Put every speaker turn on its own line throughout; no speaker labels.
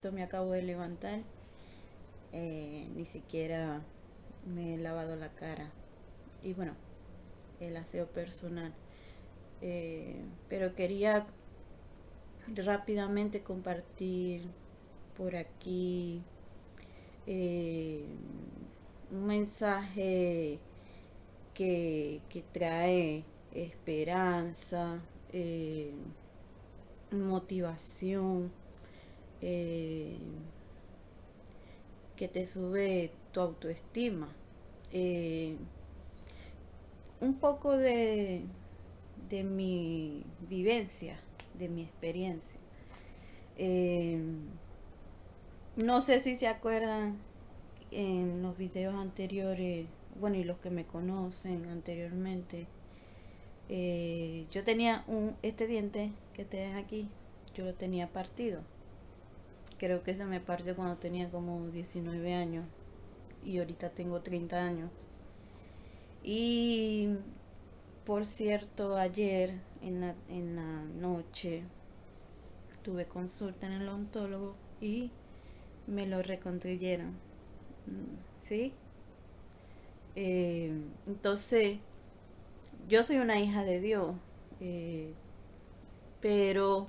Me acabo de levantar, ni siquiera me he lavado la cara. Y bueno, el aseo personal. Pero quería rápidamente compartir por aquí eh, un mensaje que trae esperanza, motivación, eh, que te sube tu autoestima. Eh, un poco de mi vivencia, de mi experiencia. Eh, no sé si se acuerdan en los videos anteriores, bueno, y los que me conocen anteriormente, yo tenía este diente que te ven aquí, yo lo tenía partido. Creo que se me partió cuando tenía como 19 años y ahorita tengo 30 años. Y por cierto, ayer en la noche tuve consulta en el odontólogo y me lo reconstruyeron. ¿Sí? Entonces, yo soy una hija de Dios, eh, pero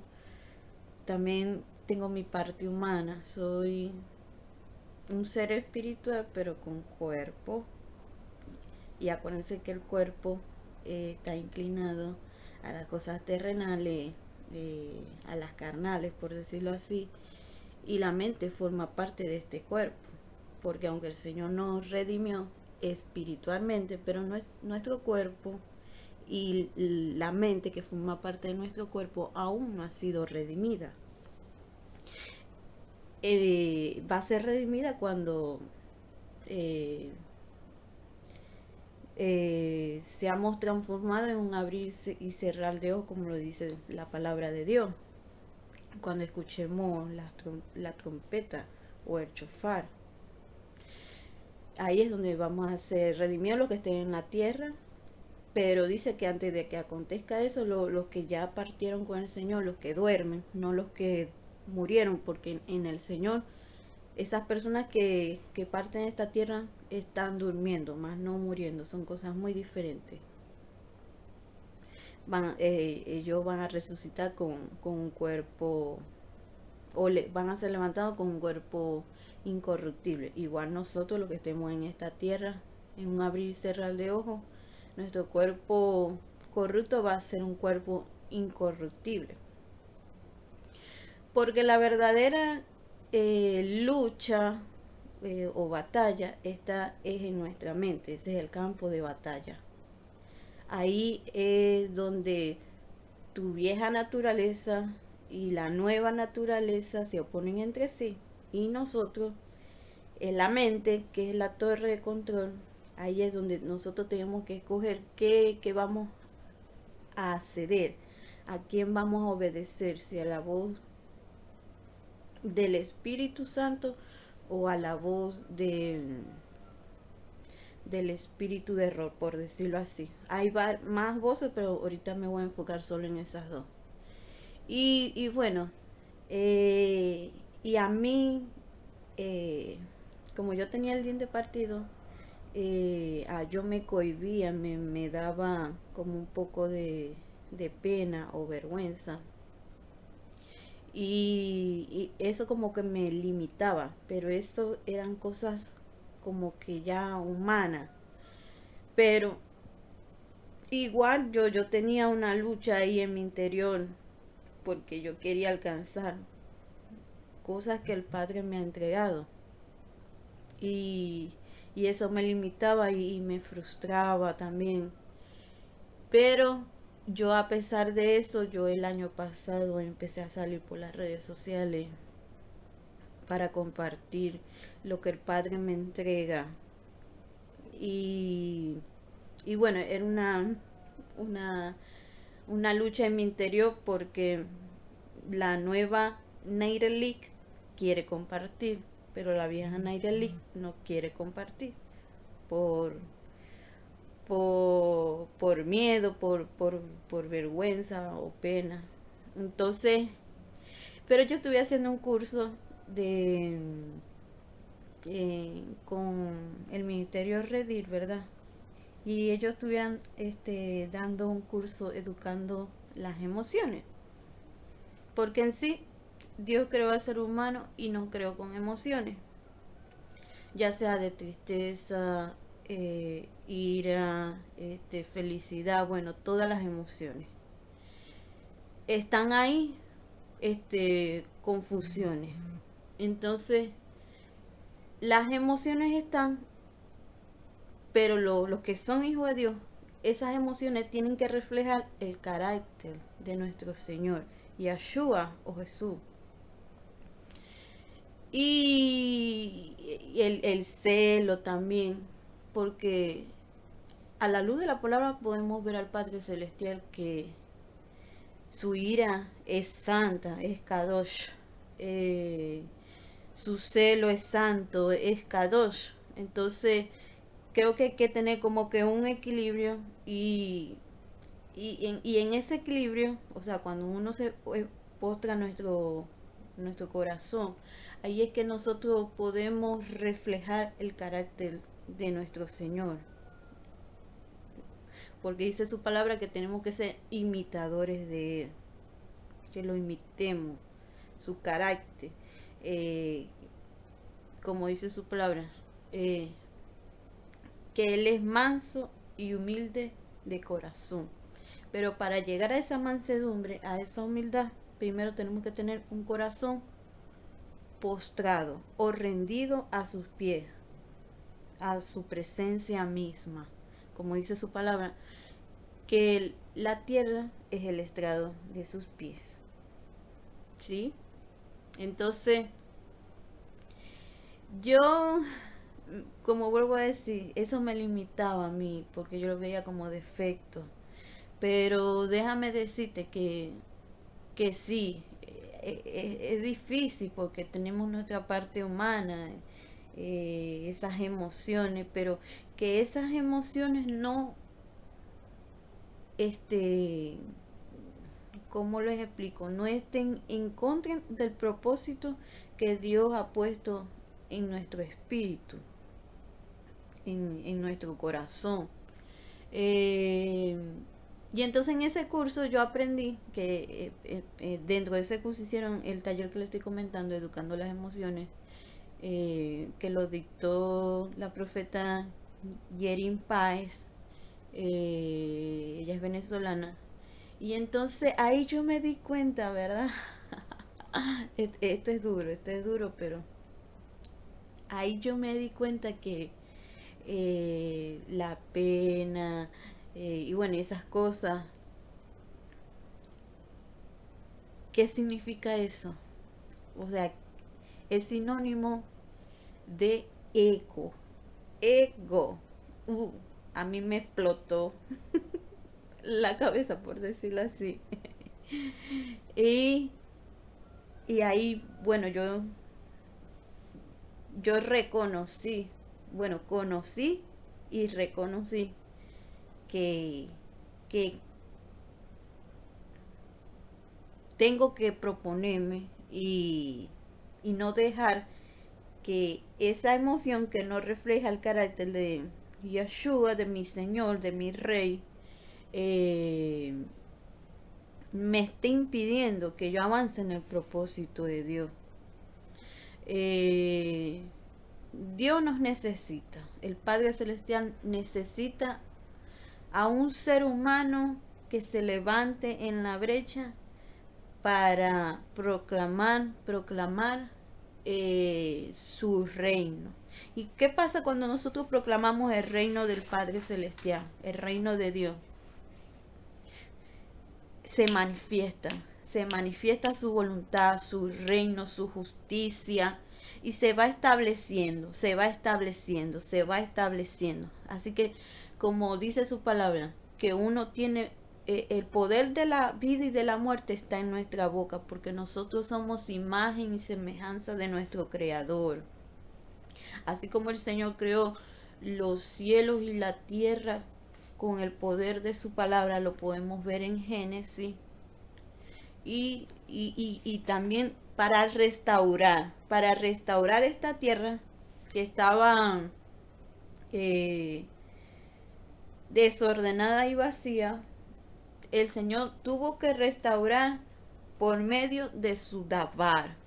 también tengo mi parte humana. Soy un ser espiritual, pero con cuerpo. Y acuérdense que el cuerpo está inclinado a las cosas terrenales, a las carnales, por decirlo así, y la mente forma parte de este cuerpo, porque aunque el Señor nos redimió espiritualmente, pero nuestro cuerpo y la mente que forma parte de nuestro cuerpo aún no ha sido redimida. Va a ser redimida cuando eh, seamos transformados en un abrir y cerrar de ojos, como lo dice la palabra de Dios, cuando escuchemos la trompeta o el chofar. Ahí es donde vamos a ser redimidos los que estén en la tierra, pero dice que antes de que acontezca eso, los que ya partieron con el Señor, los que duermen, no los que murieron, porque en el Señor esas personas que parten de esta tierra están durmiendo, más no muriendo, son cosas muy diferentes. Ellos van a resucitar con un cuerpo, van a ser levantados con un cuerpo incorruptible. Igual nosotros los que estemos en esta tierra, en un abrir y cerrar de ojos, nuestro cuerpo corrupto va a ser un cuerpo incorruptible. Porque la verdadera lucha o batalla está es en nuestra mente, ese es el campo de batalla. Ahí es donde tu vieja naturaleza y la nueva naturaleza se oponen entre sí. Y nosotros, en la mente, que es la torre de control, ahí es donde nosotros tenemos que escoger qué vamos a ceder, a quién vamos a obedecer, si a la voz del Espíritu Santo o a la voz del espíritu de error, por decirlo así. Hay más voces, pero ahorita me voy a enfocar solo en esas dos. Y bueno, eh, y a mí, eh, como yo tenía el diente partido, yo me cohibía, me daba como un poco de pena o vergüenza. Y eso como que me limitaba, pero eso eran cosas como que ya humanas. Pero igual yo tenía una lucha ahí en mi interior porque yo quería alcanzar cosas que el Padre me ha entregado. Y, y eso me limitaba y me frustraba también. Pero yo a pesar de eso, yo el año pasado empecé a salir por las redes sociales para compartir lo que el Padre me entrega. Y, y bueno, era una, una lucha en mi interior porque la nueva Nairelik quiere compartir, pero la vieja Nairelik no quiere compartir por, por miedo, por vergüenza o pena. Entonces, pero yo estuve haciendo un curso de con el Ministerio Redir, ¿verdad? Y ellos estuvieran dando un curso educando las emociones, porque en sí Dios creó al ser humano y nos creó con emociones, ya sea de tristeza, ira, felicidad, bueno, todas las emociones están ahí, confusiones. Entonces, las emociones están, pero los que son hijos de Dios, esas emociones tienen que reflejar el carácter de nuestro Señor, Yeshua o Jesús. Y el celo también, porque a la luz de la palabra podemos ver al Padre Celestial que su ira es santa, es kadosh, su celo es santo, es kadosh. Entonces creo que hay que tener como que un equilibrio y en ese equilibrio, o sea, cuando uno se postra nuestro corazón, ahí es que nosotros podemos reflejar el carácter de nuestro Señor. Porque dice su palabra que tenemos que ser imitadores de Él, que lo imitemos, su carácter, eh, como dice su palabra, eh, que Él es manso y humilde de corazón. Pero para llegar a esa mansedumbre, a esa humildad, primero tenemos que tener un corazón postrado o rendido a sus pies, a su presencia misma. Como dice su palabra, que la tierra es el estrado de sus pies. ¿Sí? Entonces, yo, como vuelvo a decir, eso me limitaba a mí, porque yo lo veía como defecto. Pero déjame decirte que sí, es difícil porque tenemos nuestra parte humana, esas emociones, pero que esas emociones no, este, ¿cómo les explico? No estén en contra del propósito que Dios ha puesto en nuestro espíritu, en nuestro corazón. Eh, y entonces en ese curso yo aprendí que dentro de ese curso hicieron el taller que le estoy comentando, Educando las Emociones, que lo dictó la profeta Yerin Páez, ella es venezolana. Y entonces ahí yo me di cuenta, ¿verdad? Esto es duro, pero ahí yo me di cuenta que la pena y bueno, esas cosas. ¿Qué significa eso? O sea, es sinónimo de ego. Ego. Uh, a mí me explotó la cabeza, por decirlo así. y, y ahí, bueno, yo reconocí, bueno, conocí y reconocí que, que tengo que proponerme y no dejar que esa emoción que no refleja el carácter de Yeshua, de mi Señor, de mi Rey, eh, me esté impidiendo que yo avance en el propósito de Dios. Eh, Dios nos necesita, el Padre Celestial necesita a un ser humano que se levante en la brecha para proclamar su reino. ¿Y qué pasa cuando nosotros proclamamos el reino del Padre Celestial, el reino de Dios? Se manifiesta su voluntad, su reino, su justicia y se va estableciendo, se va estableciendo, se va estableciendo. Así que, como dice su palabra, que uno tiene el poder de la vida y de la muerte está en nuestra boca, porque nosotros somos imagen y semejanza de nuestro Creador. Así como el Señor creó los cielos y la tierra con el poder de su palabra, lo podemos ver en Génesis. Y también para restaurar esta tierra que estaba eh, desordenada y vacía. El Señor tuvo que restaurar por medio de su dabar.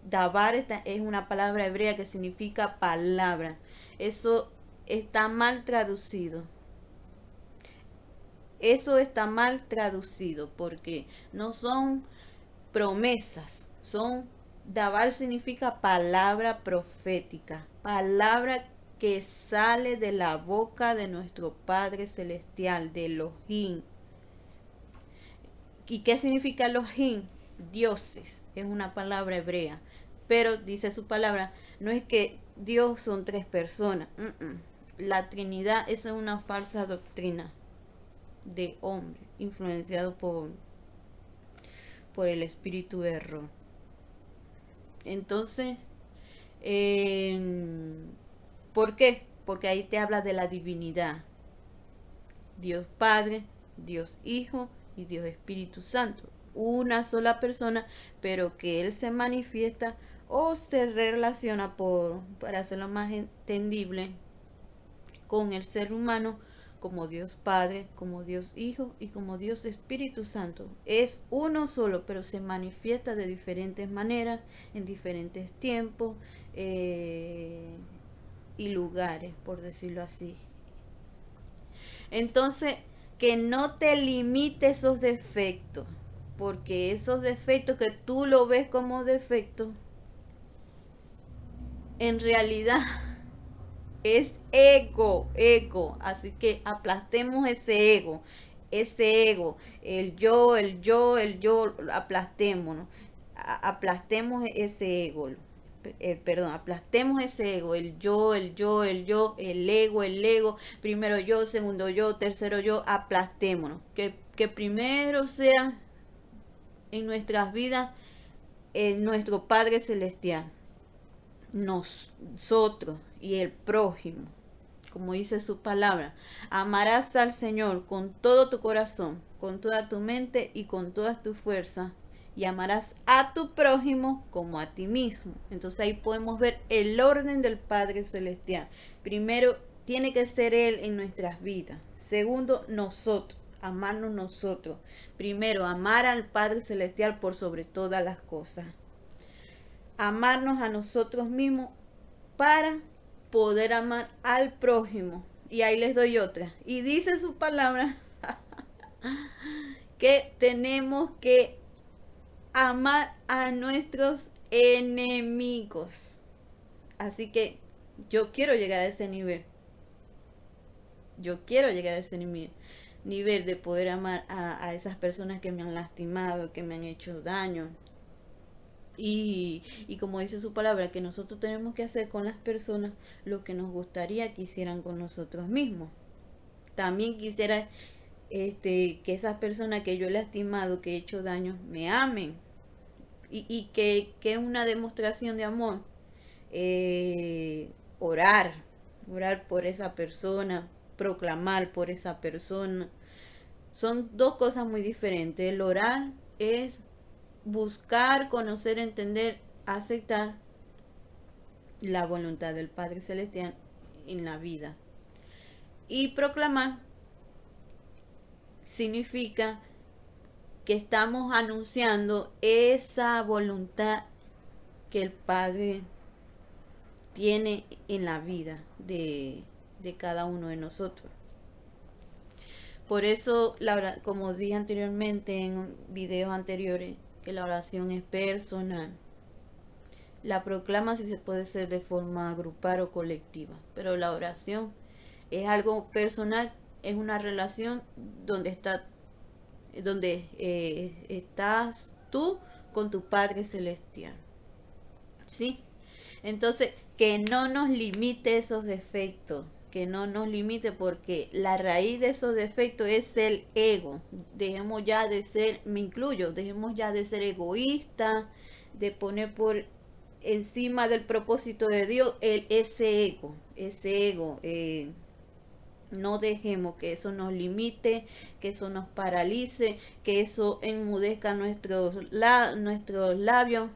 Dabar es una palabra hebrea que significa palabra. Eso está mal traducido. Eso está mal traducido porque no son promesas, son dabar significa palabra profética, palabra que sale de la boca de nuestro Padre Celestial, de Elohim. ¿Y qué significa Elohim? Dioses, es una palabra hebrea. Pero dice su palabra, no es que Dios son tres personas. La Trinidad, eso es una falsa doctrina de hombre, influenciado por el espíritu de error. Entonces, ¿por qué? Porque ahí te habla de la divinidad. Dios Padre, Dios Hijo y Dios Espíritu Santo. Una sola persona, pero que Él se manifiesta o se relaciona para hacerlo más entendible con el ser humano como Dios Padre, como Dios Hijo y como Dios Espíritu Santo. Es uno solo, pero se manifiesta de diferentes maneras, en diferentes tiempos y lugares, por decirlo así. Entonces, que no te limite esos defectos, porque esos defectos que tú lo ves como defectos, en realidad es ego, así que aplastemos ese ego, el yo, aplastémonos, aplastemos ese ego, perdón, aplastemos ese ego, el yo, el ego, primero yo, segundo yo, tercero yo, aplastémonos, que primero sea en nuestras vidas nuestro Padre Celestial, nosotros y el prójimo, como dice su palabra. Amarás al Señor con todo tu corazón, con toda tu mente y con todas tus fuerzas, y amarás a tu prójimo como a ti mismo. Entonces ahí podemos ver el orden del Padre Celestial. Primero tiene que ser Él en nuestras vidas. Segundo, nosotros, amarnos nosotros. Primero, amar al Padre Celestial por sobre todas las cosas. Amarnos a nosotros mismos para poder amar al prójimo. Y ahí les doy otra. Y dice su palabra que tenemos que amar a nuestros enemigos. Así que yo quiero llegar a ese nivel. Yo quiero llegar a ese nivel de poder amar a esas personas que me han lastimado, que me han hecho daño. Y como dice su palabra, que nosotros tenemos que hacer con las personas lo que nos gustaría que hicieran con nosotros mismos. También quisiera que esas personas que yo he lastimado, que he hecho daño, me amen. Y que es una demostración de amor. Orar por esa persona, proclamar por esa persona. Son dos cosas muy diferentes. El orar es buscar, conocer, entender, aceptar la voluntad del Padre Celestial en la vida. Y proclamar significa que estamos anunciando esa voluntad que el Padre tiene en la vida de cada uno de nosotros. Por eso, como dije anteriormente en videos anteriores, que la oración es personal. La proclama sí se puede hacer de forma grupal o colectiva, pero la oración es algo personal, es una relación donde estás tú con tu Padre Celestial. ¿Sí? Entonces, que no nos limite esos defectos, que no nos limite, porque la raíz de esos defectos es el ego. Dejemos ya de ser, me incluyo, dejemos ya de ser egoístas, de poner por encima del propósito de Dios ese ego, No dejemos que eso nos limite, que eso nos paralice, que eso enmudezca nuestros labios,